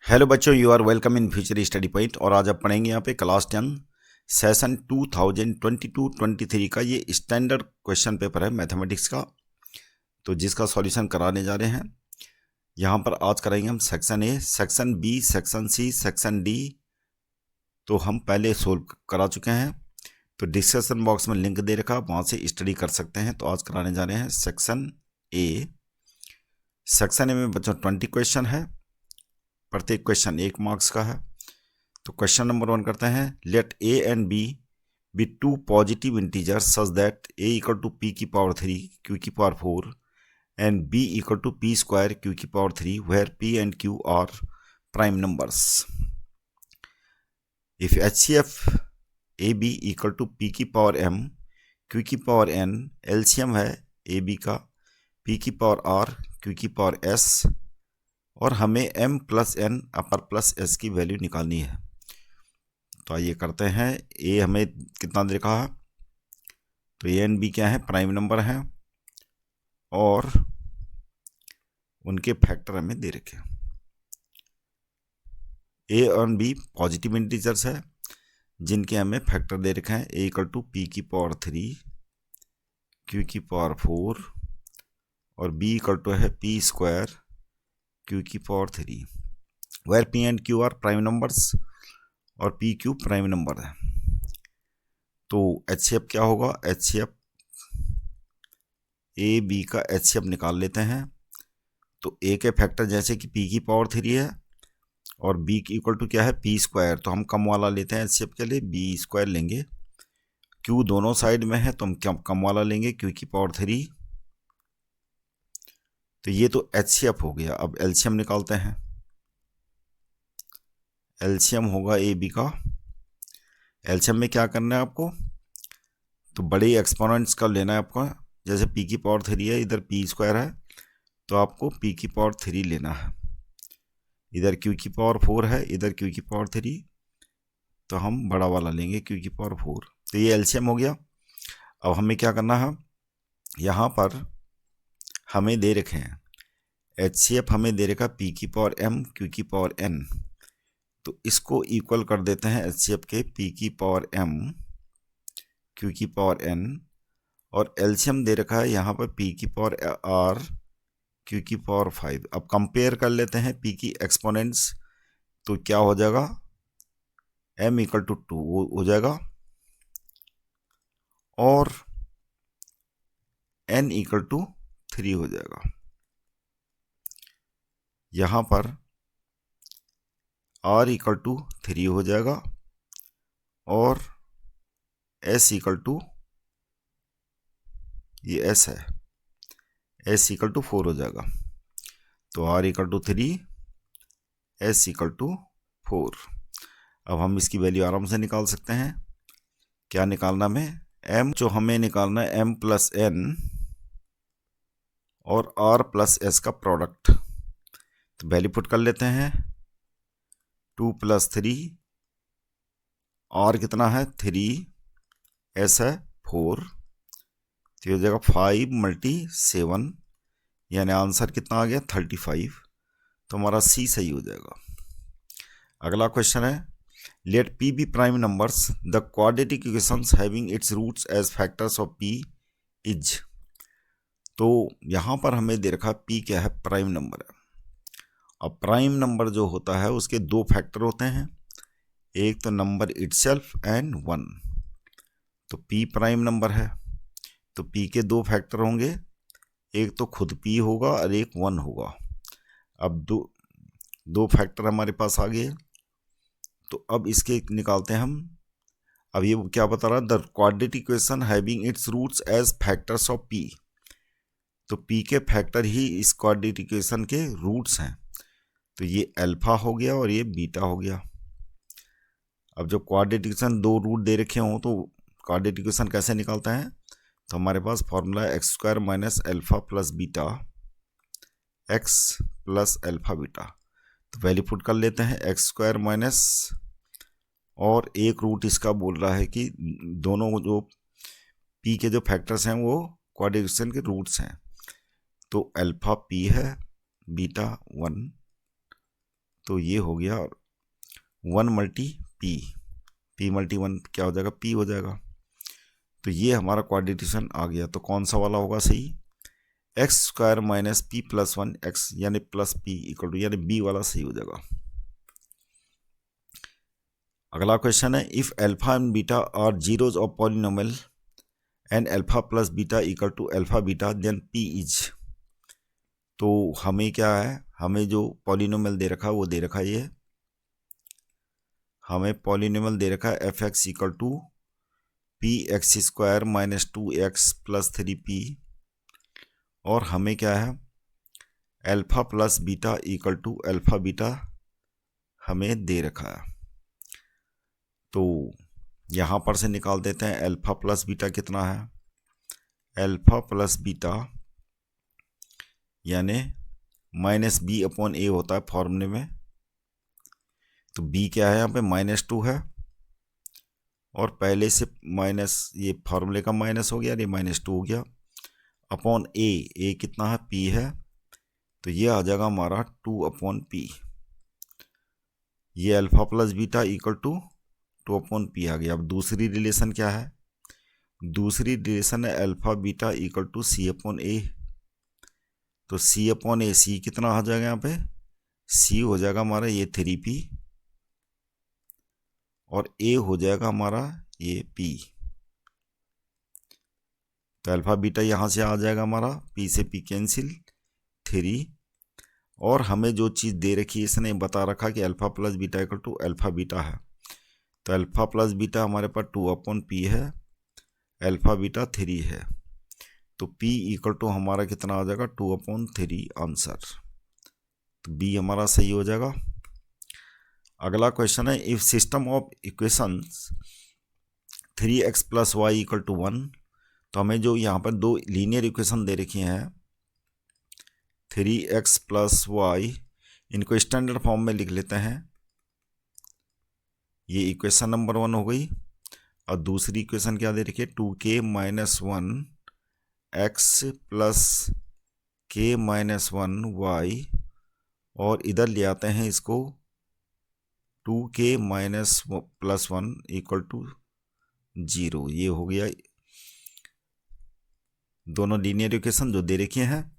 Hello बच्चों, you are welcome in future study point. और आज आप पढ़ेंगे यहाँ पे क्लास 10 सेशन 2022-23 का ये स्टैंडर्ड क्वेश्चन पेपर है मैथमेटिक्स का, तो जिसका सॉल्यूशन कराने जा रहे हैं। यहाँ पर आज कराएंगे हम section A, section B, section C, section D तो हम पहले सोल्व करा चुके हैं। तो डिस्कशन बॉक्स में लिंक दे रखा, वहाँ से स्टडी कर सकते हैं। तो आज कराने जा रहे हैं सेक्शन ए। सेक्शन ए में बच्चों 20 क्वेश्चन है, प्रत्येक क्वेश्चन 1 मार्क्स का है। तो क्वेश्चन नंबर 1 करते हैं। Let A and B two positive integer such that A equal to P की पावर 3 क्यू की power 4 and B equal to P square Q की power 3 where P and Q are prime numbers. If HCF A B equal to P की power m Q की power n, LCM है A B का P की power r Q की power s, और हमें m plus n अपर plus s की value निकालनी है। तो आइए करते हैं। ए हमें कितना दे रखा है, तो ए एंड बी क्या है, प्राइम नंबर हैं और उनके फैक्टर हमें दे रखे। ए और बी पॉजिटिव इंटीजर्स है जिनके हमें फैक्टर दे रखे हैं। ए इक्वल टू पी की पावर 3 क्यू की पावर 4 और बी इक्वल टू है पी स्क्वायर क्यू की power 3 where P and Q are prime numbers और पी क्यू प्राइम नंबर है। तो HCF क्या होगा, HCF ए बी का HCF निकाल लेते हैं। तो ए के फैक्टर जैसे कि पी की पावर 3 है और बी की इक्वल टू क्या है, पी स्क्वायर, तो हम कम वाला लेते हैं HCF के लिए, बी स्क्वायर लेंगे। क्यू दोनों साइड में है तो हम कम वाला लेंगे, क्यू की पावर 3। तो ये तो HCF हो गया। अब LCM निकालते हैं। LCM होगा ए बी का। LCM में क्या करना है आपको, तो बड़े एक्सपोनेंट्स का लेना है आपको। जैसे p की पावर 3 है, इधर p स्क्वायर है तो आपको p की पावर 3 लेना है। इधर q की पावर 4 है, इधर q की पावर 3, तो हम बड़ा वाला लेंगे q की पावर 4। तो ये LCM हो गया। अब हमें क्या करना है, यहाँ पर हमें दे रखे हैं HCF, हमें दे रखा p की पावर m q की पावर n। तो इसको इक्वल कर देते हैं HCF के p की पावर m q की पावर n, और LCM दे रखा है यहाँ पर p की पावर r q की पावर 5। अब कंपेयर कर लेते हैं p की एक्सपोनेंट्स, तो क्या हो जाएगा, m इक्वल टू 2 हो जाएगा और n इक्वल टू 3 हो जाएगा। यहाँ पर r इक्वल टू 3 हो जाएगा और s इक्वल टू, ये s है, s इक्वल टू 4 हो जाएगा। तो r equal to 3, s equal to 4। अब हम इसकी वैल्यू आराम से निकाल सकते हैं। क्या निकालना में, m जो हमें निकालना है m प्लस n और r प्लस s का प्रोडक्ट। तो वैल्यू पुट कर लेते हैं। 2 प्लस 3, r कितना है 3, s है 4, तो हो जाएगा 5 मल्टी 7, यानी आंसर कितना आ गया 35। तो हमारा सी सही हो जाएगा। अगला क्वेश्चन है। Let p be prime numbers the quadratic equations having its roots as factors of p is. तो यहाँ पर हमें दे रखा p क्या है, प्राइम नंबर है। अब प्राइम नंबर जो होता है उसके 2 फैक्टर होते हैं, एक तो नंबर इटसेल्फ एंड 1। तो p प्राइम नंबर है तो p के 2 फैक्टर होंगे, एक तो खुद p होगा और एक 1 होगा। अब दो फैक्टर हमारे पास आ गए, तो अब इसके निकालते हैं हम। अब ये क्या बता रहा है, the quadratic equation having its roots as factors of p। तो p के फैक्टर ही इस क्वाड्रेटिक इक्वेशन के रूट्स हैं। तो ये अल्फा हो गया और ये बीटा हो गया। अब जो क्वाड्रेटिक इक्वेशन 2 रूट दे रखे हों तो क्वाड्रेटिक इक्वेशन कैसे निकालते हैं, तो हमारे पास फॉर्मूला है x square minus alpha plus beta x plus alpha beta. तो वैल्यू पुट कर लेते हैं एक्स स्क्वायर माइनस, और एक रूट इसका बोल रहा है कि दोनों जो p के जो फैक्टर्स हैं वो क्वाड्रेटिक इक्वेशन के रूट्स हैं। तो अल्फा p है, बीटा 1, तो ये हो गया 1 मल्टी पी, पी मल्टी 1 क्या हो जाएगा, पी हो जाएगा। तो ये हमारा क्वाड्रेटिशन आ गया। तो कौन सा वाला होगा सही, X square minus P plus 1 X यानी प्लस पी इक्वल टू, यानी बी वाला सही हो जाएगा। अगला क्वेश्चन है, if alpha and beta are zeros of polynomial and alpha plus beta equal to alpha beta then P is. तो हमें क्या है, हमें जो पॉलिनोमियल दे रखा है वो दे रखा है, ये हमें पॉलिनोमियल दे रखा है F X equal to P X square minus 2x plus 3p, और हमें क्या है alpha plus beta equal to alpha beta हमें दे रखा है। तो यहाँ पर से निकाल देते हैं अल्फा प्लस बीटा कितना है, अल्फा प्लस बीटा यानी माइनस बी अपॉन ए होता है फॉर्मूले में। तो बी क्या है यहाँ पे -2 है, और पहले से माइनस ये फॉर्मूले का माइनस हो गया, ये -2 हो गया, अपॉन ए कितना है, पी है। तो ये आ जाएगा हमारा 2/p। ये alpha plus beta equal to 2/p आ गया। अब दूसरी रिलेशन क्या है, दूसरी रिलेशन है alpha beta equal to c/a। तो c/a, c कितना आ जाएगा यहाँ पे, c हो जाएगा हमारा ये 3p, और a हो जाएगा हमारा ये p। तो अल्फा बीटा यहाँ से आ जाएगा हमारा, p से p कैंसिल, 3। और हमें जो चीज़ दे रखी है, इसने बता रखा कि alpha plus beta equal to alpha beta है। तो अल्फा प्लस बीटा हमारे पास 2/p है, अल्फा बीटा 3 है। तो p इक्वल टू हमारा कितना आ जाएगा, 2/3 आंसर। तो b हमारा सही हो जाएगा। अगला क्वेश्चन है, if system of equations 3x plus Y equal to 1। तो हमें जो यहाँ पर दो लीनियर इक्वेशन दे रखी हैं 3x प्लस वाई, इनको स्टैंडर्ड फॉर्म में लिख लेते हैं। ये इक्वेशन नंबर 1 हो गई। और दूसरी इक्वेशन क्या दे रखी है, 2k minus 1 X plus k minus 1 Y, और इधर ले आते हैं इसको 2k minus plus 1 equal to 0। ये हो गया दोनों लीनियर इक्वेशन जो दे रखी हैं।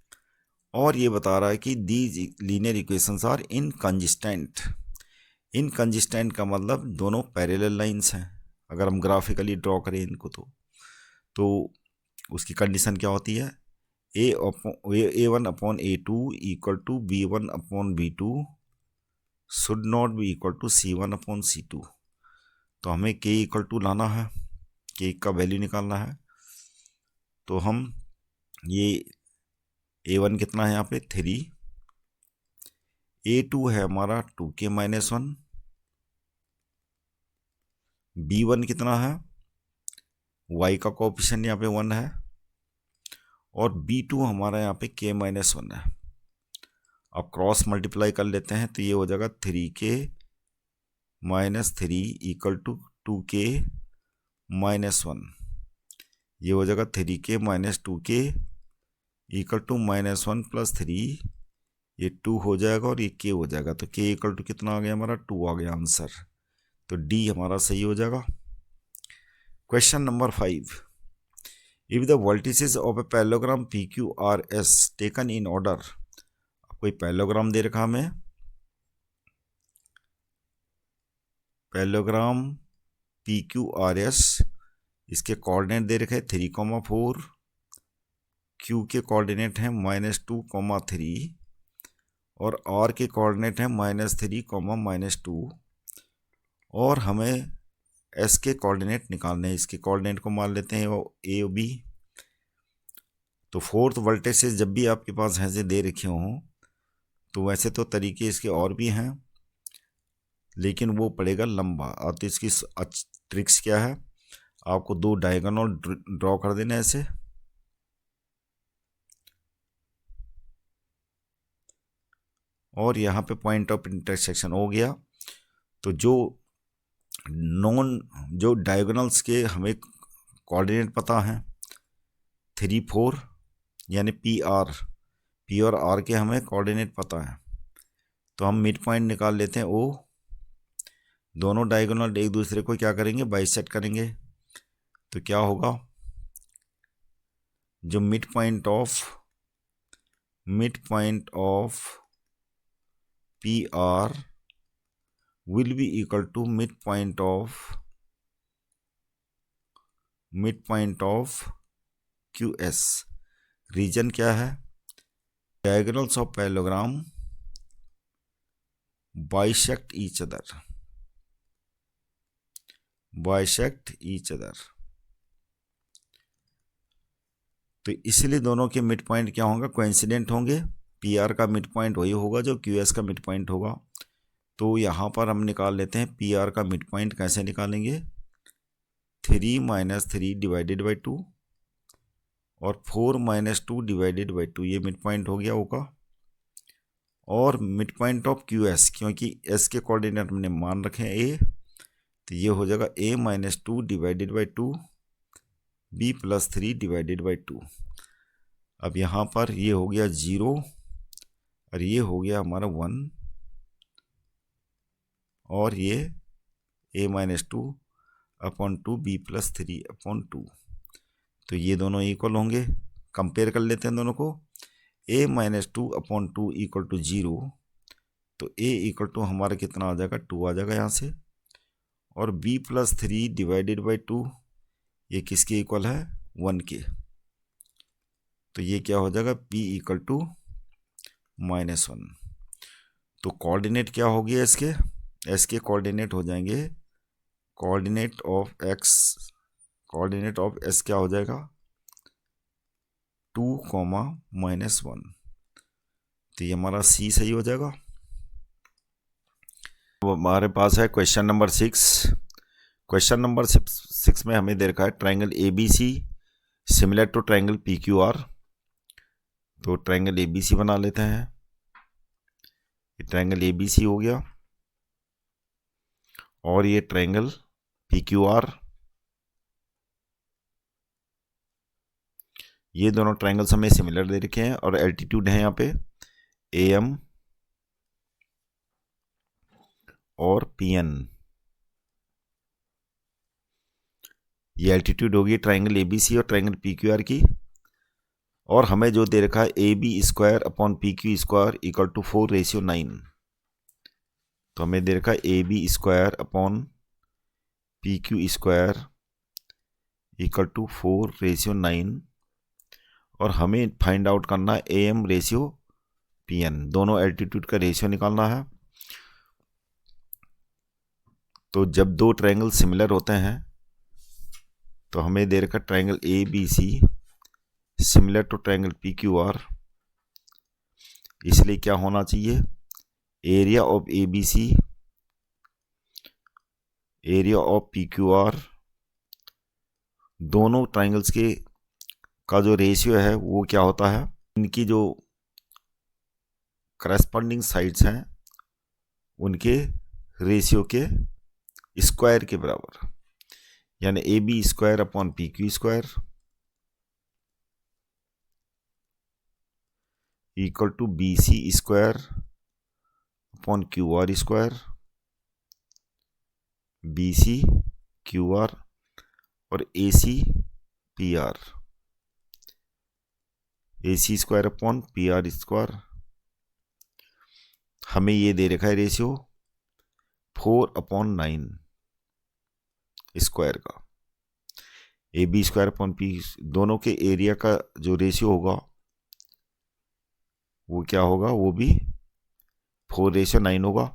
और ये बता रहा है कि these linear equations are inconsistent. Inconsistent का मतलब दोनों पैरेलल लाइंस हैं। अगर हम ग्राफिकली ड्रॉ करें इनको तो उसकी कंडीशन क्या होती है, a1/a2 equal to b1/b2 should not be equal to c1/c2। तो हमें k इक्वल टू लाना है, k का वैल्यू निकालना है। तो हम ये a1 कितना है यहाँ पे 3, a2 है हमारा 2k माइनस 1, b1 कितना है, y का कोएफिशिएंट यहाँ पे 1 है, और b2 हमारा यहाँ पे k माइनस 1 है। अब क्रॉस मल्टीप्लाई कर लेते हैं तो ये हो जाएगा 3k minus 3 equal to 2k minus 1। ये हो जाएगा 3k minus 2k equal to -1 plus 3, ये 2 हो जाएगा और ये k हो जाएगा। तो k इक्वल टू कितना आ गया हमारा, 2 आ गया आंसर। तो d हमारा सही हो जाएगा। Question number 5, if the vertices of a parallelogram PQRS taken in order. कोई पैरेललोग्राम दे रखा हमें, पैरेललोग्राम PQRS, इसके कोऑर्डिनेट दे रखे 3,4, Q के कोऑर्डिनेट हैं -2, 3, और R के कोऑर्डिनेट हैं -3, -2, और हमें S के कोऑर्डिनेट निकालने हैं। इसके कोऑर्डिनेट को मान लेते हैं A और B। तो फोर्थ वर्टेक्स जब भी आपके पास ऐसे दे रखे हों, तो वैसे तो तरीके इसके और भी हैं, लेकिन वो पड़ेगा लंबा। अब तो इसकी ट्रिक्स क्या है, आपको 2 डायगोनल ड्रॉ कर देना ऐसे, और यहाँ पे पॉइंट ऑफ इंटरसेक्शन हो गया। तो जो डायगोनल्स के हमें कोऑर्डिनेट पता हैं 3, 4, यानी P और R के हमें कोऑर्डिनेट पता है। तो हम मिड पॉइंट निकाल लेते हैं ओ। दोनों डायगोनल एक दूसरे को क्या करेंगे, बाइसेक्ट करेंगे। तो क्या होगा, जो mid point of P R will be equal to mid point of Q S. Reason क्या है, diagonals of parallelogram bisect each other. तो इसलिए दोनों के मिड पॉइंट क्या होंगे, कोइंसिडेंट होंगे। पी आर का मिड पॉइंट वही होगा जो क्यू एस का मिड पॉइंट होगा। तो यहाँ पर हम निकाल लेते हैं पी आर का मिड पॉइंट। कैसे निकालेंगे, 3 - 3 डिवाइडेड बाई 2 और 4 - 2 डिवाइडेड बाई 2, ये मिड पॉइंट हो गया ओ का। और mid point of Q S, क्योंकि एस के कोऑर्डिनेट हमने मान रखे हैं ए, तो ये हो जाएगा a - 2 divided by 2 b + 3 divided by 2। अब यहाँ पर ये हो गया 0 और ये हो गया हमारा 1 और ये a - 2 अपॉन 2 b + 3 अपॉन 2। तो ये दोनों इक्वल होंगे। कंपेयर कर लेते हैं दोनों को। a - 2 अपॉन 2 इक्वल टू 0, तो a इक्वल टू हमारा कितना आ जाएगा, 2 आ जाएगा यहाँ से। और b + 3 डिवाइडेड बाई 2 ये किसके इक्वल है, 1 के। तो ये क्या हो जाएगा, p इक्वल टू -1। तो कोऑर्डिनेट क्या हो गया इसके, एस के कोऑर्डिनेट हो जाएंगे, कोऑर्डिनेट ऑफ एस क्या हो जाएगा, 2, -1। तो ये हमारा सी सही हो जाएगा। अब हमारे पास है क्वेश्चन नंबर 6। क्वेश्चन नंबर 6 में हमें दे रखा है triangle A B C similar to triangle P Q R. तो ट्रायंगल ए बी सी बना लेते हैं। ये ट्रायंगल ए बी सी हो गया और ये ट्रायंगल पी क्यू आर। ये दोनों ट्रायंगल्स हमें सिमिलर दे रखे हैं और एल्टीट्यूड है यहाँ पे AM और PN। ये एल्टीट्यूड होगी ट्रायंगल ABC और ट्रायंगल PQR की। और हमें जो दे रखा है AB² upon PQ² equal to 4:9। तो हमें दे रखा है AB² upon PQ² equal to 4:9 और हमें फाइंड आउट करना है AM/PN। दोनों एल्टीट्यूड का रेशियो निकालना है। तो जब दो ट्रायंगल सिमिलर होते हैं तो हमें दे रखा triangle ABC similar to triangle PQR। इसलिए क्या होना चाहिए, area of ABC area of PQR दोनों ट्रायंगल्स के का जो रेशियो है वो क्या होता है, इनकी जो करस्पॉन्डिंग साइड्स हैं उनके रेशियो के स्क्वायर के बराबर, यानी AB² upon PQ² equal to BC² upon QR², BC/QR और AC/PR, AC² अपॉन PR²। हमें ये दे रखा है रेशियो 4/9 स्क्वायर का। AB² अपॉन P दोनों के एरिया का जो रेशियो होगा वो क्या होगा, वो भी 4:9 होगा।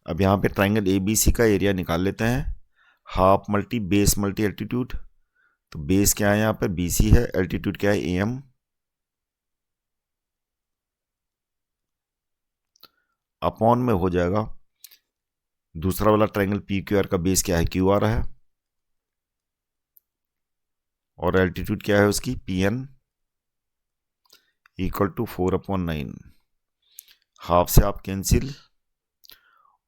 अब यहाँ पे ट्रायंगल ABC का एरिया निकाल लेते हैं, half multi base multi altitude. तो बेस क्या है यहाँ पर BC है, एल्टीट्यूड क्या है AM। अपॉन में हो जाएगा दूसरा वाला ट्रायंगल PQR का बेस क्या है, QR है और एल्टीट्यूड क्या है उसकी PN इक्वल टू 4/9। हाफ से आप कैंसिल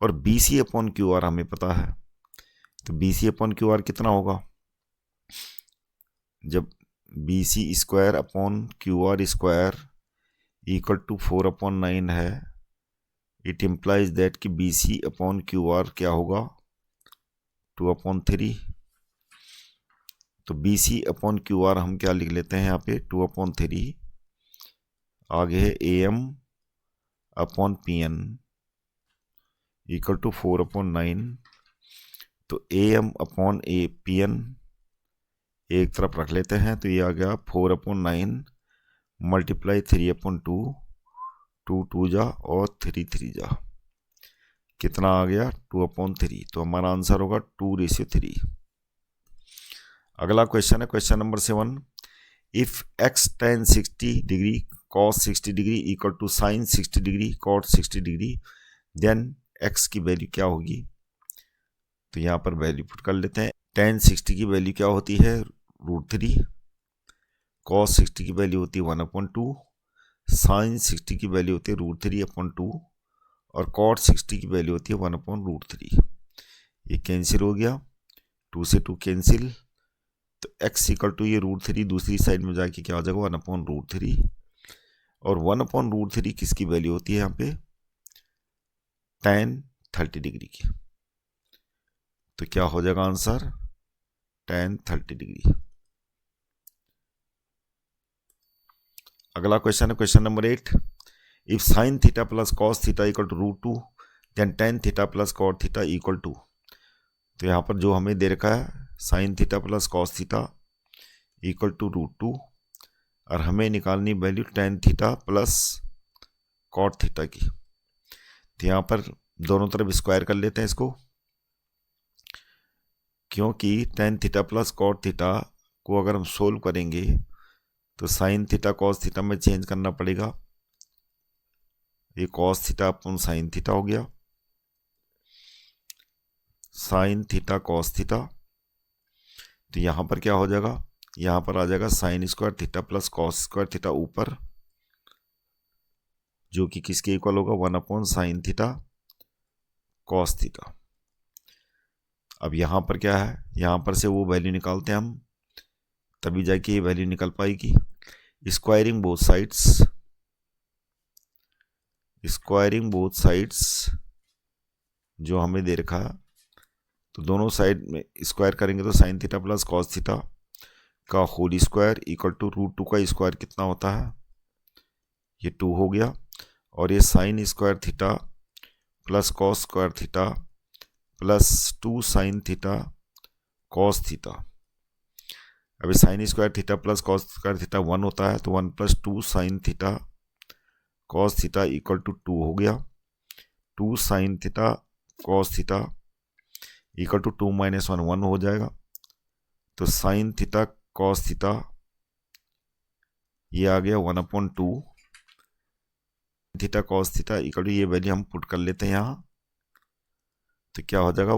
और BC अपॉन QR हमें पता है। तो BC अपॉन QR कितना होगा, जब BC square upon QR square equal to 4/9 है, इट इम्प्लाइज दैट कि BC अपॉन QR क्या होगा 2/3। तो BC अपॉन QR हम क्या लिख लेते हैं यहाँ पे 2/3। आगे है AM upon PN equal to 4/9। तो AM अपॉन PN एक तरफ रख लेते हैं, तो ये आ गया 4/9 मल्टीप्लाई 3/2, 2 जा और 3 जा, कितना आ गया 2/3। तो हमारा आंसर होगा 2:3। अगला क्वेश्चन है question number 7। If x tan 60 degree cos 60 degree equal to sin 60 degree cot 60 degree, then x की वैल्यू क्या होगी। तो यहाँ पर वैल्यू पुट कर लेते हैं। tan 60 की वैल्यू क्या होती है √3, cos 60 की वैल्यू होती है 1/2, sin 60 की वैल्यू होती है √3/2 और cot 60 की वैल्यू होती है 1/√3। ये कैंसिल हो गया, 2 से 2 कैंसिल, तो x इक्वल टू ये √3 दूसरी साइड में जाके क्या हो जाएगा 1/√3, और 1/√3 किसकी वैल्यू होती है यहाँ पे tan 30 डिग्री की। तो क्या हो जाएगा आंसर tan 30 डिग्री। अगला क्वेश्चन है question number 8। If sin theta plus cos theta equal to √2 then tan theta plus cot theta equal to. तो यहाँ पर जो हमें दे रखा है sin theta plus cos theta equal to √2 और हमें निकालनी value tan theta plus cot theta की। तो यहाँ पर दोनों तरफ स्क्वायर कर लेते हैं इसको, क्योंकि tan theta plus cot theta को अगर हम सोल्व करेंगे तो sin थीटा cos थीटा में चेंज करना पड़ेगा। ये cos थीटा अपन sin थीटा हो गया, sin थीटा cos थीटा। तो यहाँ पर क्या हो जाएगा, यहाँ पर आ जाएगा sin square theta plus cos square theta ऊपर, जो कि किसके इक्वल होगा 1/sin थीटा cos थीटा। अब यहाँ पर क्या है, यहाँ पर से वो वैल्यू निकालते हैं हम, तभी जाके ये वैल्यू निकल पाएगी। स्क्वायरिंग बोथ साइड्स जो हमें दे रखा है, तो दोनों साइड में स्क्वायर करेंगे तो sin theta plus cos theta का होल स्क्वायर इक्वल टू √2 का स्क्वायर कितना होता है, ये 2 हो गया, और ये sin square theta plus cos square theta plus 2 sin theta cos theta. अभी sin square theta plus cos square theta 1 होता है, तो 1 + 2 sin theta cos theta equal to 2 हो गया। 2 sin theta cos theta equal to 2 - 1 1 हो जाएगा। तो sin theta cos theta ये आ गया 1/2 theta cos theta equal to, ये वैल्यू हम पुट कर लेते हैं यहाँ, तो क्या हो जाएगा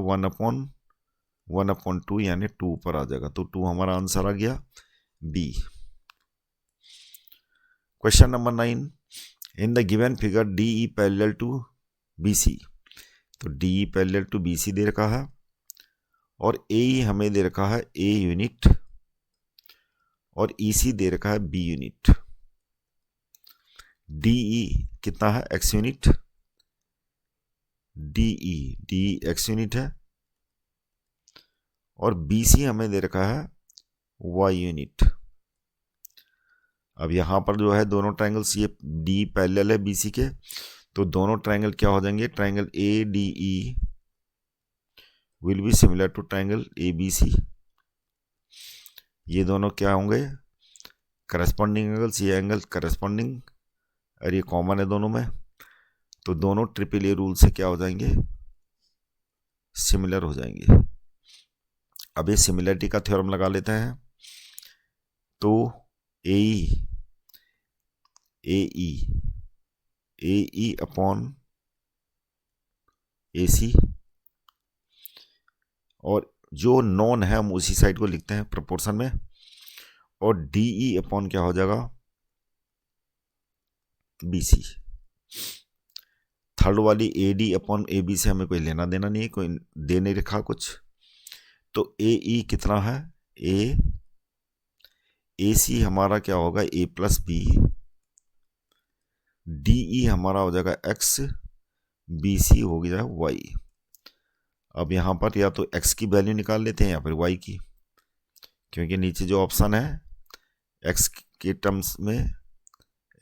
1/2 यानी 2 पर आ जाएगा। तो 2 हमारा आंसर आ गया B. Question number 9। In the given figure DE parallel to BC। तो DE पैरेलल टू BC दे रखा है और AE हमें दे रखा है A यूनिट और EC दे रखा है B यूनिट। DE कितना है X unit, DE X unit है, और BC हमें दे रखा है Y यूनिट। अब यहाँ पर जो है दोनों ट्रायंगल्स, ये D पैरेलल है BC के, तो दोनों ट्रायंगल क्या हो जाएंगे, triangle ADE will be similar to triangle ABC। ये दोनों क्या होंगे करस्पॉन्डिंग एंगल्स, ये एंगल करस्पॉन्डिंग और ये कॉमन है दोनों में, तो दोनों ट्रिपल ए रूल से क्या हो जाएंगे सिमिलर हो जाएंगे। अब ये सिमिलरिटी का थ्योरम लगा लेते हैं। तो AE अपॉन AC, और जो नॉन है हम उसी साइड को लिखते हैं प्रोपोर्शन में, और DE अपॉन क्या हो जाएगा BC। थर्ड वाली AD अपॉन AB से हमें कोई लेना देना नहीं है, कोई दे नहीं रखा कुछ। तो AE कितना है, ए सी हमारा क्या होगा, ए प्लस बी, डी ई हमारा हो जाएगा एक्स, बी सी हो गया वाई। अब यहाँ पर या तो एक्स की वैल्यू निकाल लेते हैं या फिर वाई की, क्योंकि नीचे जो ऑप्शन है एक्स के टर्म्स में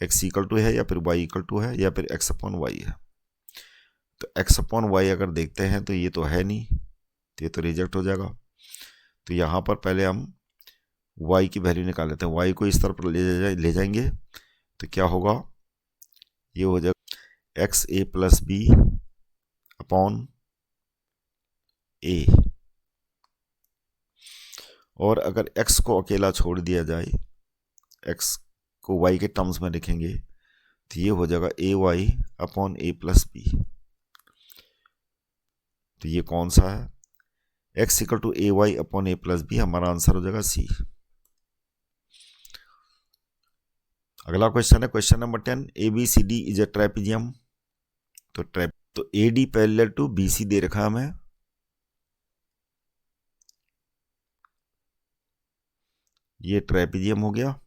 एक्स इक्वल टू है या फिर वाई इक्वल टू है या फिर एक्स अपॉन वाई है। तो एक्स अपॉन वाई अगर देखते हैं तो ये तो है नहीं, तो ये तो रिजेक्ट हो जाएगा। तो यहाँ पर पहले हम y की वैल्यू निकाल लेते हैं। y को इस तरफ ले जाएंगे तो क्या होगा, ये हो जाएगा एक्स ए प्लस बी अपॉन ए। और अगर x को अकेला छोड़ दिया जाए, x को y के टर्म्स में लिखेंगे तो ये हो जाएगा A Y upon A plus B. तो ये कौन सा है, x equal to A Y upon A plus B, हमारा आंसर हो जाएगा सी। अगला क्वेश्चन है question number 10, A B C D is a trapezium. तो A D parallel to B C दे रखा है हमें, ये ट्रेपेजियम हो गया,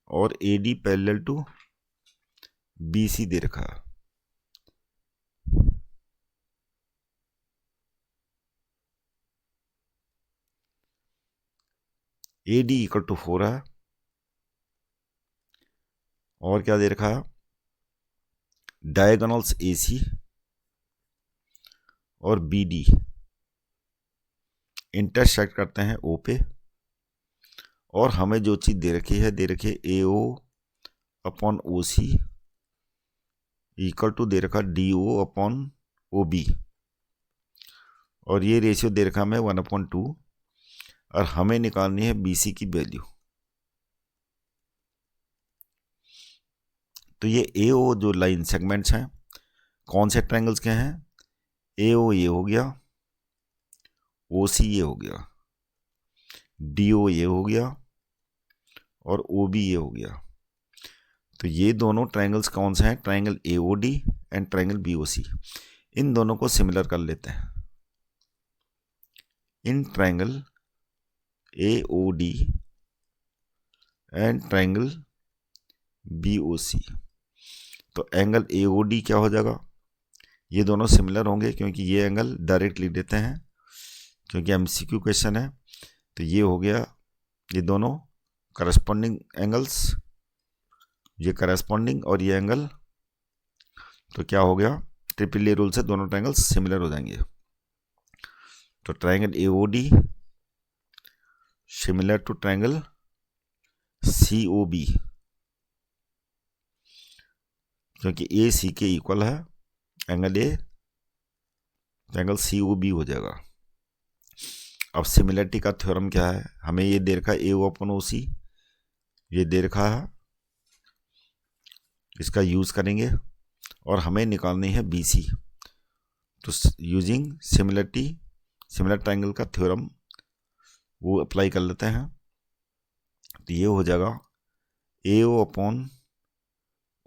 और A D parallel to B C दे रखा है। ए डी इक्वल टू 4 है, और क्या दे रखा है, डायगोनल्स ए सी और बी डी इंटरसेक्ट करते हैं ओ पे, और हमें जो चीज़ दे रखी है A O upon O C equal to दे रखा D O upon O B, और ये रेशियो दे रखा हमें 1/2, और हमें निकालनी है बी सी की वैल्यू। तो ये ए ओ जो लाइन सेगमेंट्स हैं कौन से ट्रायंगल्स के हैं, ए ओ ये हो गया, ओ सी ये हो गया, डी ओ ये हो गया, और ओ बी ये हो गया। तो ये दोनों ट्रायंगल्स कौन से हैं, triangle A O D and triangle B O C. इन दोनों को सिमिलर कर लेते हैं। इन triangle A O D and triangle B O C, तो एंगल ए ओ डी क्या हो जाएगा, ये दोनों सिमिलर होंगे क्योंकि ये एंगल डायरेक्ट लिख देते हैं क्योंकि एमसीक्यू क्वेश्चन है। तो ये हो गया, ये दोनों करस्पॉन्डिंग एंगल्स, ये करस्पॉन्डिंग और ये एंगल, तो क्या हो गया, ट्रिपल ए रूल से दोनों ट्रायंगल्स सिमिलर हो जाएंगे। तो triangle A O D similar to triangle C O B, क्योंकि ए सी के इक्वल है angle A, angle C O B हो जाएगा। अब सिमिलरिटी का थ्योरम क्या है, हमें ये दे रखा है ए ओ अपन ओ सी, ये दे रखा है, इसका यूज करेंगे और हमें निकालनी है बी सी। तो यूजिंग सिमिलरिटी, सिमिलर ट्रायंगल का थ्योरम वो अप्लाई कर लेते हैं। तो ये हो जाएगा A O upon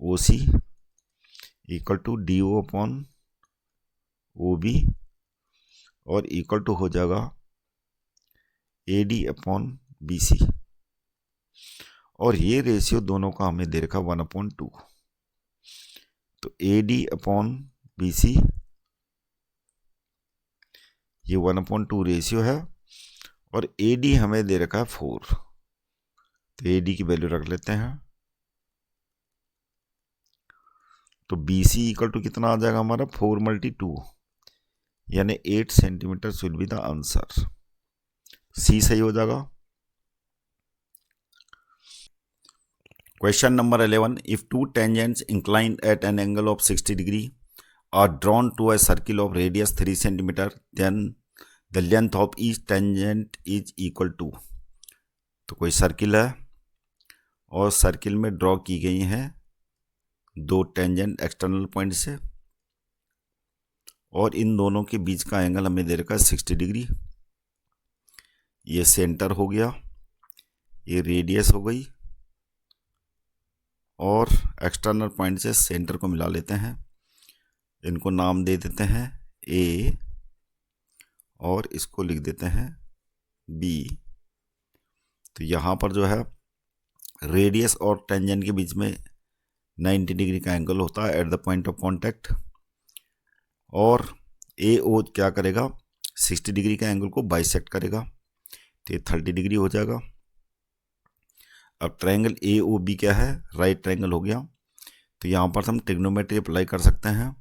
O C equal to D O upon O B, और इक्वल टू हो जाएगा A D upon B C, और ये रेशियो दोनों का हमें दे रखा 1/2। तो A D upon B C, ये 1/2 रेशियो है, और ए डी हमें दे रखा है 4। तो ए डी की वैल्यू रख लेते हैं। तो बी सी इक्वल टू कितना आ जाएगा हमारा, 4 × 2 यानी 8 centimetre will be the answer. C सही हो जाएगा। Question number 11, if two tangents inclined at an angle of 60 degree are drawn to a circle of radius 3 centimetre, then the length of each tangent is equal to. तो कोई circle है और circle में draw की गई हैं दो tangent external point से, और इन दोनों के बीच का एंगल हमें दे रखा है 60 डिग्री। ये सेंटर हो गया, ये रेडियस हो गई, और एक्सटर्नल पॉइंट से सेंटर को मिला लेते हैं। इनको नाम दे देते हैं ए, और इसको लिख देते हैं बी, तो यहाँ पर जो है रेडियस और टेंजेंट के बीच में 90 डिग्री का एंगल होता है at the point of contact, और ए ओ क्या करेगा, 60 डिग्री का एंगल को बाइसेक्ट करेगा, तो ये 30 डिग्री हो जाएगा। अब ट्रायंगल ए ओ बी क्या है, राइट ट्रायंगल हो गया। तो यहाँ पर हम ट्रिग्नोमेट्री अप्लाई कर सकते हैं।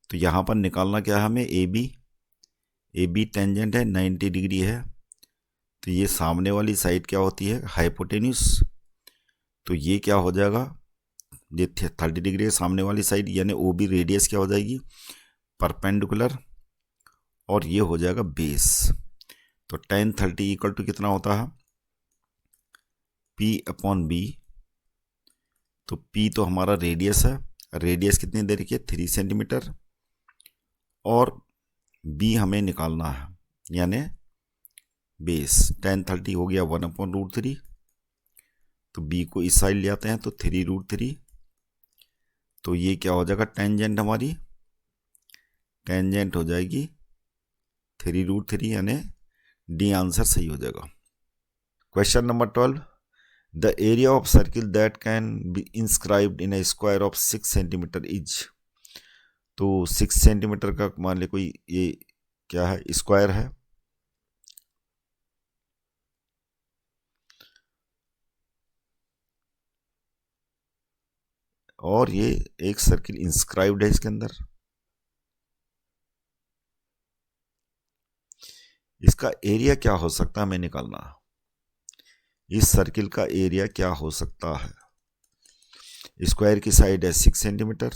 तो यहाँ पर निकालना क्या है हमें, ए बी टेंजेंट है 90 डिग्री है, तो ये सामने वाली साइड क्या होती है, हाइपोटेन्यूस। तो ये क्या हो जाएगा, ये 30 डिग्री है सामने वाली साइड, यानी ओ बी रेडियस क्या हो जाएगी, परपेंडिकुलर, और ये हो जाएगा बेस। तो tan 30 इक्वल टू कितना होता है, P अपॉन बी। तो P तो हमारा रेडियस है, रेडियस कितनी दे रखी है, 3 सेंटीमीटर, और B हमें निकालना है यानी बेस। tan 30 हो गया 1/√3, तो B को इस साइड ले आते हैं तो 3√3। तो ये क्या हो जाएगा, टेंजेंट हमारी टेंजेंट हो जाएगी 3√3, यानी डी आंसर सही हो जाएगा। Question number 12, the area of circle that can be inscribed in A square of 6 centimetre is. तो 6 सेंटीमीटर का मान ले कोई ये क्या है, स्क्वायर है, और ये एक सर्किल इंस्क्राइब्ड है इसके अंदर। इसका एरिया क्या हो सकता है हमें निकालना, इस सर्किल का एरिया क्या हो सकता है। स्क्वायर की साइड है 6 सेंटीमीटर,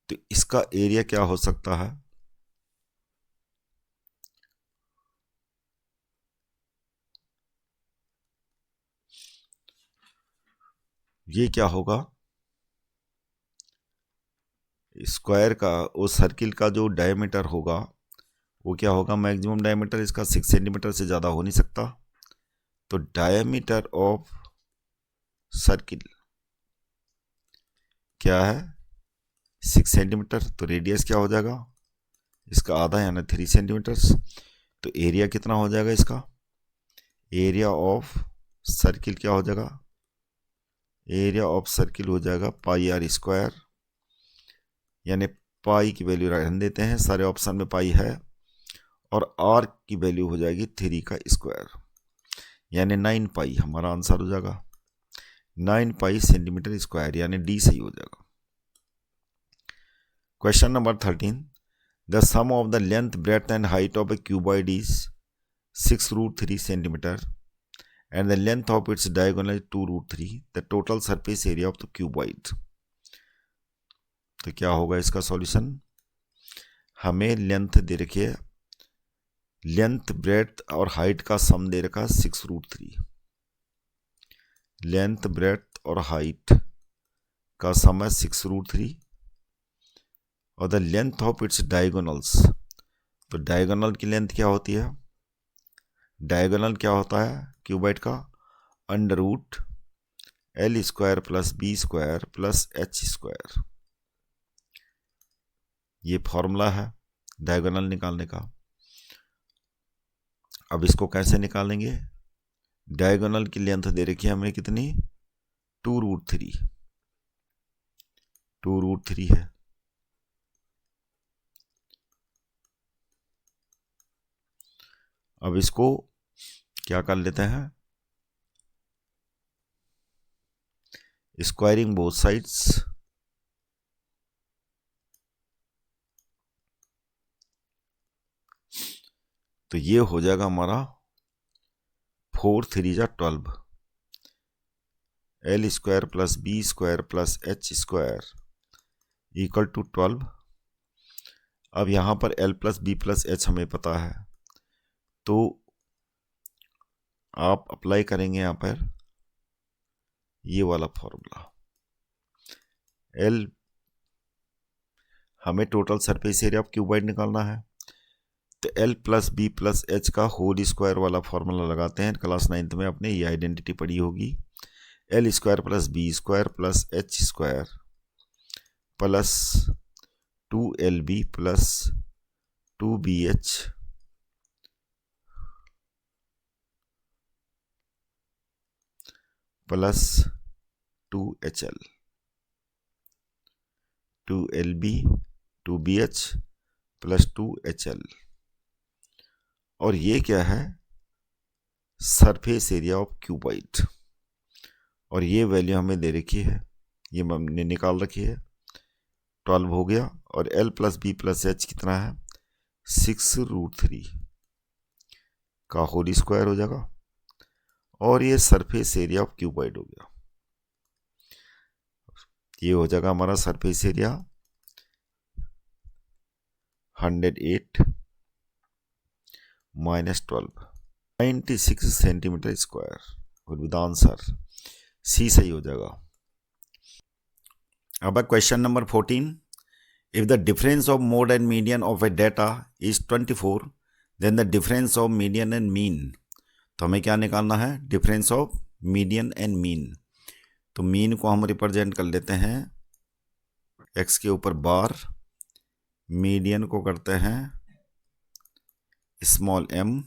तो इसका एरिया क्या हो सकता है, ये क्या होगा, स्क्वायर का उस सर्किल का जो डायमीटर होगा वो क्या होगा, मैक्सिमम डायमीटर इसका 6 सेंटीमीटर से ज़्यादा हो नहीं सकता। तो डायमीटर ऑफ सर्किल क्या है, 6 सेंटीमीटर, तो रेडियस क्या हो जाएगा, इसका आधा यानी 3 सेंटीमीटर। तो एरिया कितना हो जाएगा इसका, एरिया ऑफ सर्किल क्या हो जाएगा, एरिया ऑफ सर्किल हो जाएगा पाई आर स्क्वायर, यानी पाई की वैल्यू रहने देते हैं, सारे ऑप्शन में पाई है, और आर की वैल्यू हो जाएगी 3 का स्क्वायर, यानी 9 पाई हमारा आंसर हो जाएगा, 9 पाई सेंटीमीटर स्क्वायर, यानी डी सही हो जाएगा। Question number 13, the sum of the length breadth and height of a cuboid is 6√3 centimetre and the length of its diagonal is 2√3, the total surface area of the cuboid। तो क्या होगा इसका solution, हमें length दे रखी है, length breadth और height का सम दे रखा 6√3, लेंथ ब्रेड्थ और हाइट का सम है 6√3, और the length of its diagonals, तो डायगोनल की लेंथ क्या होती है, डायगोनल क्या होता है क्यूबॉइड का, √L² plus B² plus H², ये फॉर्मूला है डायगोनल निकालने का। अब इसको कैसे निकालेंगे, डायगोनल की लेंथ दे रखी है हमें कितनी, 2√3 है। अब इसको क्या कर लेते हैं, स्क्वायरिंग बोथ साइड्स, तो ये हो जाएगा हमारा 4×3 = 12, L² plus B² plus H² equal to 12। अब यहाँ पर L plus B plus H हमें पता है, तो आप अप्लाई करेंगे यहाँ पर ये वाला फॉर्मूला, L हमें total surface area of cuboid निकालना है, तो L plus B plus H का होल स्क्वायर वाला फॉर्मूला लगाते हैं, क्लास 9th में आपने ये आइडेंटिटी पढ़ी होगी, L² plus B² plus H² plus 2LB plus 2BH plus 2HL 2LB 2BH plus 2HL। और ये क्या है? Surface area of cuboid. और ये वैल्यू हमें दे रखी है, ये हमने निकाल रखी है, 12 हो गया। और L plus B plus H कितना है? 6√3 का होल स्क्वायर हो जाएगा। और ये सरफेस एरिया ऑफ क्यूबॉइड हो गया। ये हो जाएगा हमारा surface area 108 minus 12 96 centimetre square will be the answer. C सही हो जाएगा। अब question number 14, if the difference of mode and median of a data is 24 then the difference of median and mean. तो हमें क्या निकालना है? Difference of median and mean. तो मीन को हम रिप्रेजेंट कर लेते हैं एक्स के ऊपर बार, मीडियन को करते हैं स्मॉल m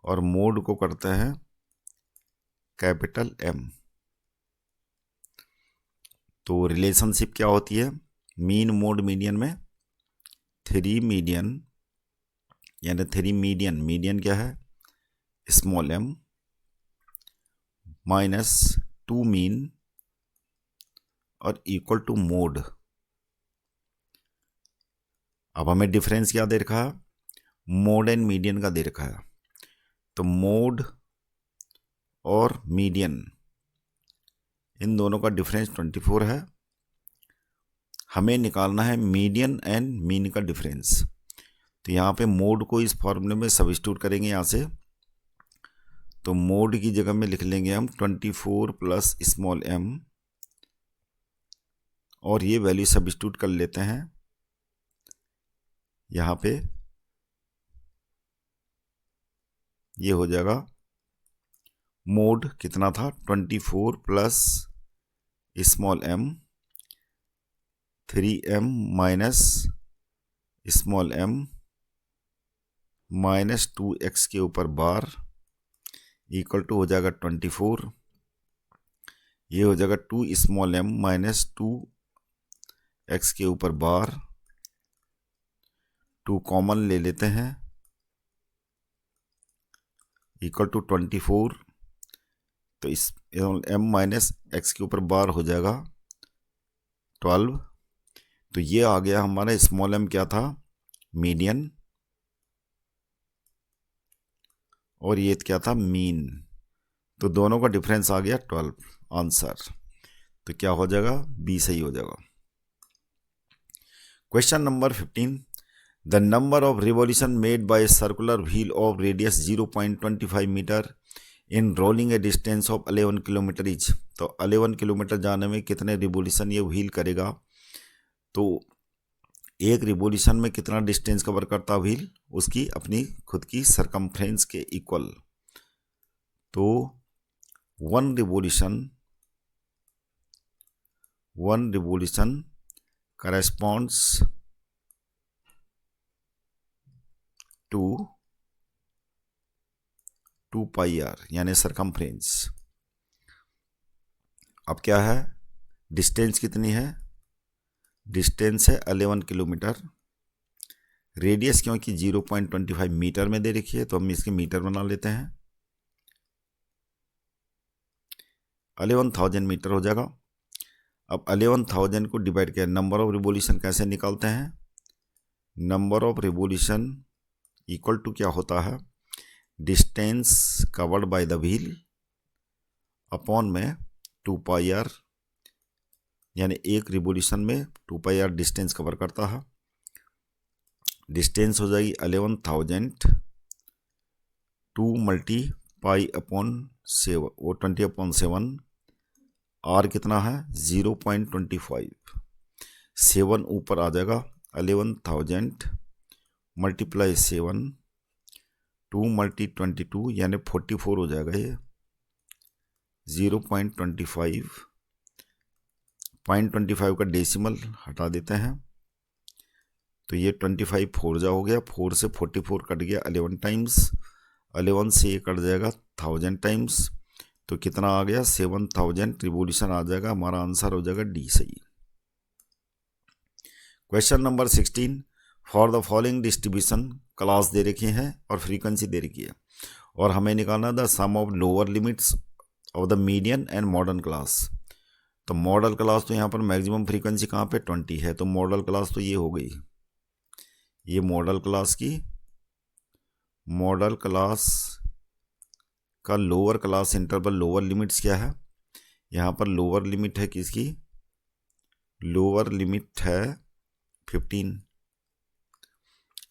और मोड को करते हैं कैपिटल M। तो रिलेशनशिप क्या होती है मीन मोड मीडियन में? 3 मीडियन यानी 3 मीडियन, मीडियन क्या है? स्मॉल m माइनस 2 मीन और इक्वल टू मोड। अब हमें डिफरेंस क्या दे रखा है? मोड एंड मीडियन का दे रखा है। तो मोड और मीडियन इन दोनों का डिफरेंस 24 है। हमें निकालना है मीडियन एंड मीन का डिफरेंस। तो यहाँ पे मोड को इस फॉर्मूले में सब्स्टिट्यूट करेंगे यहाँ से। तो मोड की जगह में लिख लेंगे हम 24 प्लस स्मॉल m और ये वैल्यू सब्स्टिट्यूट कर लेते हैं यहाँ पे। ये हो जाएगा मोड कितना था? 24 plus small m 3m minus small m minus 2x के ऊपर बार इक्वल टू हो जाएगा 24। ये हो जाएगा 2 स्मॉल m माइनस 2x के ऊपर बार, 2 कॉमन ले लेते हैं इक्वल टू 24। तो इस m माइनस x के ऊपर बार हो जाएगा 12। तो ये आ गया हमारा स्मॉल m क्या था? मीडियन, और ये क्या था? मीन। तो दोनों का डिफरेंस आ गया 12 आंसर। तो क्या हो जाएगा? बी सही हो जाएगा। Question number 15, the number of revolution made by circular wheel of radius 0.25 metre in rolling a distance of 11 kilometre is. तो 11 किलोमीटर जाने में कितने रिवॉल्यूशन ये व्हील करेगा? तो एक रिवॉल्यूशन में कितना डिस्टेंस कवर करता व्हील? उसकी अपनी खुद की सरकमफ्रेंस के इक्वल। तो one revolution corresponds to 2 pi r यानी सरकमफ्रेंस। अब क्या है? डिस्टेंस कितनी है? डिस्टेंस है 11 किलोमीटर। रेडियस क्योंकि 0.25 मीटर में दे रखी है तो हम इसके मीटर बना लेते हैं। 11,000 मीटर हो जाएगा। अब 11,000 को डिवाइड किया, नंबर ऑफ रिवॉल्यूशन कैसे निकालते हैं? Number of revolution equal to क्या होता है? Distance covered by the wheel upon में 2 पाई r, यानी एक रिवॉल्यूशन में 2 पाई r डिस्टेंस कवर करता है। डिस्टेंस हो जाएगी 11,000 2 मल्टी पाई अपॉन 7 वो 20/7। r कितना है? 0.25। 7 ऊपर आ जाएगा। 11,000 मल्टीप्लाई 7 2 मल्टी 22 यानी 44 हो जाएगा। ये 0.25 0.25 का डेसिमल हटा देते हैं तो ये 25 4 जा हो गया। 4 से 44 कट गया 11 टाइम्स। 11 से ये कट जाएगा 1000 टाइम्स। तो कितना आ गया 7000 रिवोल्यूशन आ जाएगा, हमारा आंसर हो जाएगा डी सही। Question number 16, for the following distribution, class दे रखी है और फ्रीक्वेंसी दे रखी है और हमें निकालना the sum of lower limits of the median and modern class. तो मॉडल क्लास तो यहाँ पर मैक्सिमम फ्रीक्वेंसी कहाँ पे 20 है, तो मॉडल क्लास तो ये हो गई, ये मॉडल क्लास का lower class interval lower limits क्या है, यहाँ पर लोअर लिमिट है किसकी, लोअर लिमिट है 15।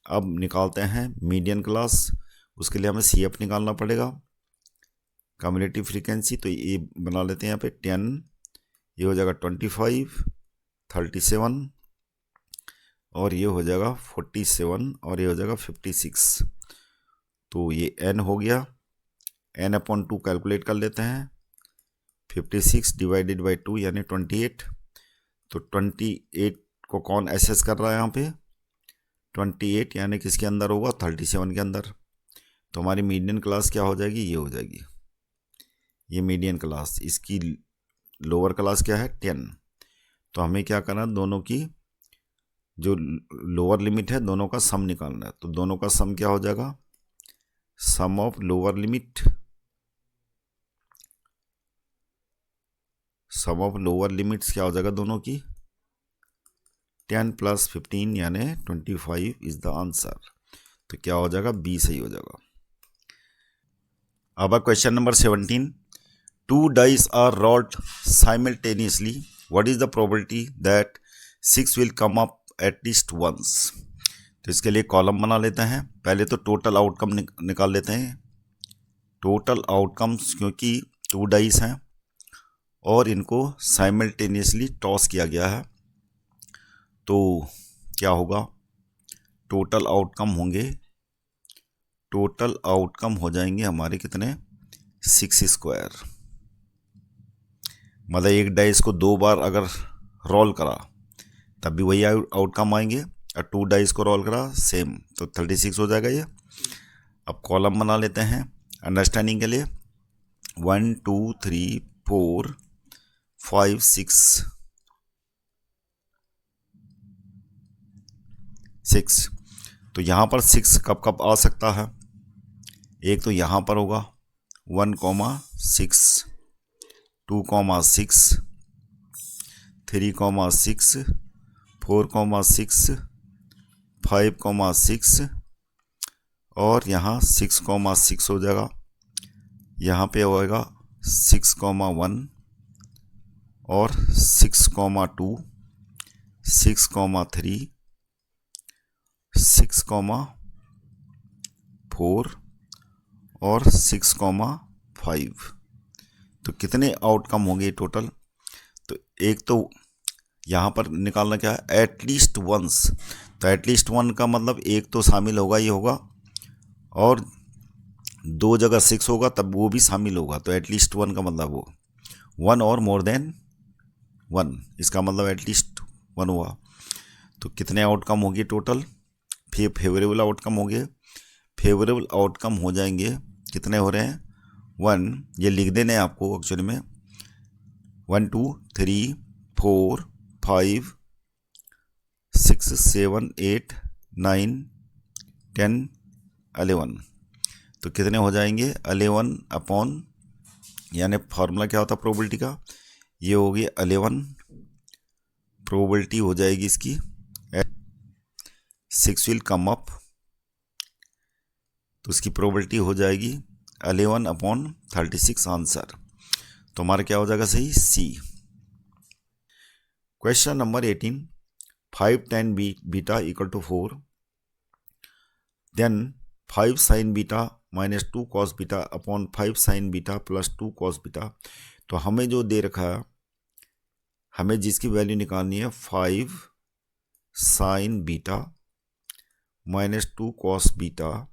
अब निकालते हैं मीडियन क्लास, उसके लिए हमें CF निकालना पड़ेगा, कम्युलेटिव फ्रीक्वेंसी। तो ये बना लेते हैं यहाँ पे 10, ये हो जाएगा 25, 37 और ये हो जाएगा 47 और ये हो जाएगा 56। तो ये n हो गया, n/2 कैलकुलेट कर लेते हैं, 56 डिवाइडेड बाई 2 यानी 28। तो 28 को कौन एसेस कर रहा है यहाँ पे, 28 यानी किसके अंदर होगा, 37 के अंदर। तो हमारी मीडियन क्लास क्या हो जाएगी, ये हो जाएगी, ये मीडियन क्लास, इसकी लोअर क्लास क्या है 10। तो हमें क्या करना, दोनों की जो लोअर लिमिट है दोनों का सम निकालना है। तो दोनों का सम क्या हो जाएगा, sum of lower limit, sum of lower limits क्या हो जाएगा दोनों की, 10 + 15 यानी 25 इज द आंसर। तो क्या हो जाएगा, बी सही हो जाएगा। अब question number 17, 2 dice are rolled simultaneously, what is the probability that 6 will come up at least once? तो इसके लिए कॉलम बना लेते हैं, पहले तो टोटल आउटकम निकाल लेते हैं, टोटल आउटकम्स, क्योंकि 2 डाइस हैं और इनको साइमल्टेनियसली टॉस किया गया है, तो क्या होगा, टोटल आउटकम हो जाएंगे हमारे कितने, 6 स्क्वायर। मतलब एक डाइस को 2 बार अगर रोल करा तब भी वही आउटकम आएंगे, और 2 डाइस को रोल करा सेम, तो 36 हो जाएगा ये। अब कॉलम बना लेते हैं अंडरस्टैंडिंग के लिए, 1 2 3 4 5 6। तो यहाँ पर 6 कब कब आ सकता है, एक तो यहाँ पर होगा 1,6, 2,6, 3,6, 4,6, 5,6 और यहाँ 6,6 हो जाएगा। यहाँ पे होएगा 6,1 और 6,2, 6,3, 6,4 और 6,5। तो कितने आउटकम होंगे टोटल, तो एक तो यहाँ पर निकालना क्या है, एटलीस्ट वंस। तो एटलीस्ट 1 का मतलब एक तो शामिल होगा ही होगा, और 2 जगह 6 होगा तब वो भी शामिल होगा, तो एटलीस्ट 1 का मतलब वो 1 और मोर देन 1, इसका मतलब एटलीस्ट 1 हुआ। तो कितने आउटकम होंगे टोटल, फेवरेबल आउटकम हो गए, फेवरेबल आउटकम हो जाएंगे, कितने हो रहे हैं 1, ये लिख देने आपको एक्चुअली में, 1 2 3 4 5 6 7 8 9 10 11। तो कितने हो जाएंगे 11 अपॉन, यानी फार्मूला क्या होता है प्रोबेबिलिटी का, ये होगी 11, प्रोबेबिलिटी हो जाएगी इसकी 6 विल कम अप, तो उसकी प्रोबेबिलिटी हो जाएगी 11/36 आंसर। तो हमारा क्या हो जाएगा सही, C. Question number 18, 5 tan beta = 4, then 5 sin beta - 2 cos beta upon 5 sin beta + 2 cos beta. तो हमें जो दे रखा है, हमें जिसकी वैल्यू निकालनी है 5 sin beta - 2 cos beta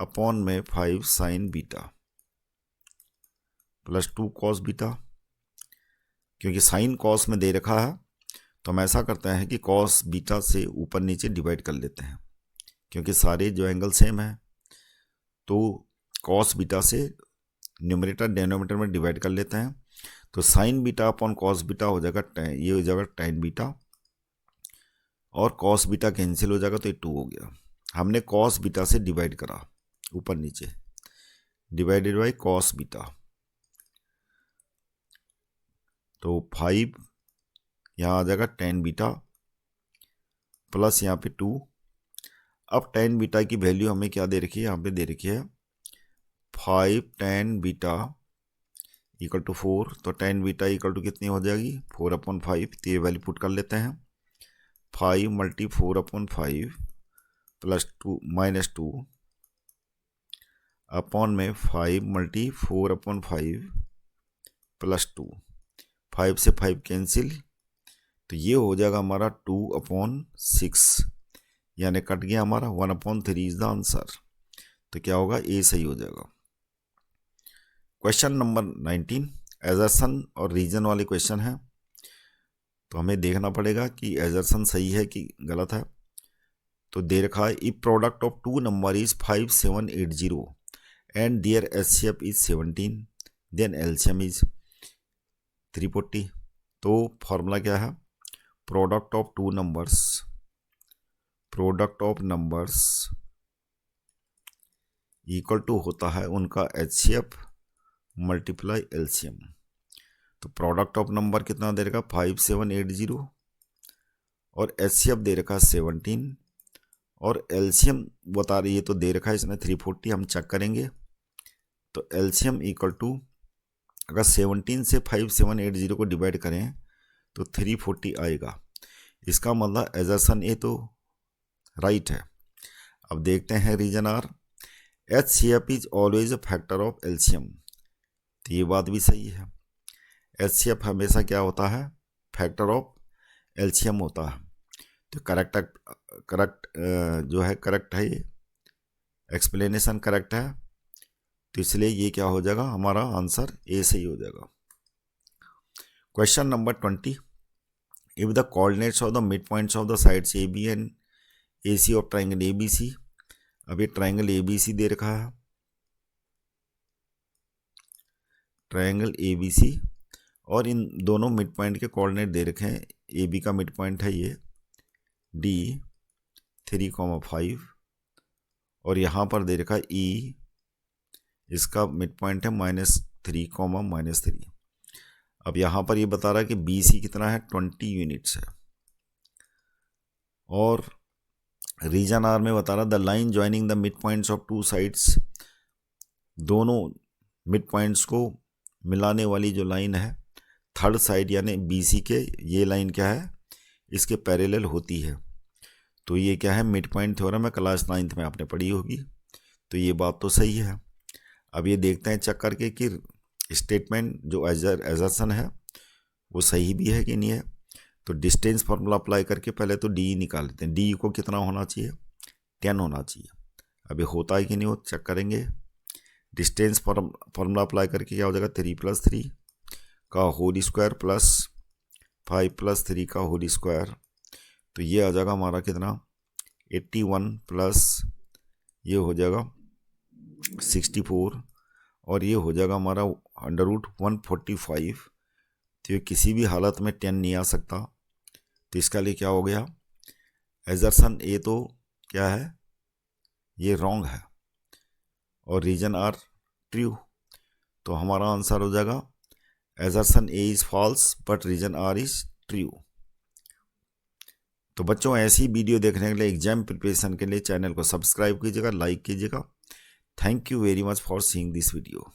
upon में 5 sin बीटा + 2 cos बीटा, क्योंकि साइन कॉस में दे रखा है तो हम ऐसा करते हैं कि cos बीटा से ऊपर नीचे डिवाइड कर लेते हैं, क्योंकि सारे जो एंगल सेम है, तो cos बीटा से न्यूमरेटर डेनोमीटर में डिवाइड कर लेते हैं, तो sign beta upon cos beta हो जाएगा ये हो जाएगा tan बीटा, और कॉस बीटा कैंसिल हो जाएगा तो ये 2 हो गया। हमने कॉस बीटा से डिवाइड करा, ऊपर नीचे डिवाइडेड बाई कॉस बीटा, तो 5 यहाँ आ जाएगा tan बीटा प्लस यहाँ पे 2। अब tan बीटा की वैल्यू हमें क्या दे रखी है, यहाँ पे दे रखी है 5 tan बीटा इक्वल टू 4, तो tan बीटा इक्वल टू कितनी हो जाएगी 4/5, तो ये वैल्यू पुट कर लेते हैं। 5 मल्टी 4/5 प्लस 2 -2 अपॉन में 5 मल्टी 4/5 प्लस 2, 5 से 5 कैंसिल, तो ये हो जाएगा हमारा 2/6, यानी कट गया हमारा 1/3 इज द आंसर। तो क्या होगा, ए सही हो जाएगा। क्वेश्चन नंबर 19 एजर्सन और रीजन वाले क्वेश्चन है, तो हमें देखना पड़ेगा कि एजर्सन सही है कि गलत है। तो दे रखा है if product of 2 number is 5780 and their HCF is 17, then LCM is 340। तो फॉर्मूला क्या है, product of 2 numbers, product of numbers equal to होता है उनका एचसीएफ मल्टीप्लाई एलसीएम। तो प्रोडक्ट ऑफ नंबर कितना दे रखा 5780 और एचसीएफ दे रखा 17 और एलसीएम बता रही है तो दे रखा है इसने 340। हम चेक करेंगे तो एलसीएम इक्वल टू अगर 17 से 5780 को डिवाइड करें तो 340 आएगा। इसका मतलब एजर्सन ए तो राइट है। अब देखते हैं reason R, HCF is always a factor of LCM, तो ये बात भी सही है। एचसीएफ हमेशा क्या होता है, फैक्टर ऑफ एलसीएम होता है। तो करेक्ट जो है करेक्ट है, ये एक्सप्लेनेशन करेक्ट है, तो इसलिए ये क्या हो जाएगा, हमारा आंसर ए सही हो जाएगा। Question number 20 if the coordinates of the mid points of the sides A B and A C of triangle A B C. अब ये ट्राइंगल ए बी सी दे रखा है, ट्राइंगल ए बी सी, और इन दोनों मिड पॉइंट के coordinate दे रखे हैं। ए बी का मिड पॉइंट है ये डी 3,5 और यहाँ पर दे रखा है ई, इसका मिड पॉइंट है -3, -3। अब यहाँ पर ये बता रहा है कि बी सी कितना है 20 यूनिट्स है, और रीजन आर में बता रहा the line joining the mid points of 2 sides, दोनों मिड पॉइंट्स को मिलाने वाली जो लाइन है थर्ड साइड यानी बी सी के, ये लाइन क्या है, इसके पैरेलल होती है। तो ये क्या है, मिड पॉइंट थ्योरम है, क्लास 9th में आपने पढ़ी होगी, तो ये बात तो सही है। अब ये देखते हैं चेक करके कि स्टेटमेंट जो एजर्सन है वो सही भी है कि नहीं है। तो डिस्टेंस फार्मूला अप्लाई करके पहले तो डी निकाल लेते हैं। डी को कितना होना चाहिए, 10 होना चाहिए। अब ये होता है कि नहीं हो चेक करेंगे। डिस्टेंस फार्मूला अप्लाई करके क्या हो जाएगा, 3 + 3 का होल स्क्वायर प्लस 5 + 3 का होल स्क्वायर, तो ये आ जाएगा हमारा कितना 81 प्लस ये हो जाएगा 64 और ये हो जाएगा हमारा √145। तो ये किसी भी हालत में 10 नहीं आ सकता, तो इसका लिए क्या हो गया, एजर्सन ए तो क्या है, ये रॉन्ग है और रीजन आर ट्रू। तो हमारा आंसर हो जाएगा assertion A is false but reason R is true. तो बच्चों ऐसी वीडियो देखने के लिए, एग्जाम प्रिपरेशन के लिए चैनल को सब्सक्राइब कीजिएगा, लाइक कीजिएगा। Thank you very much for seeing this video.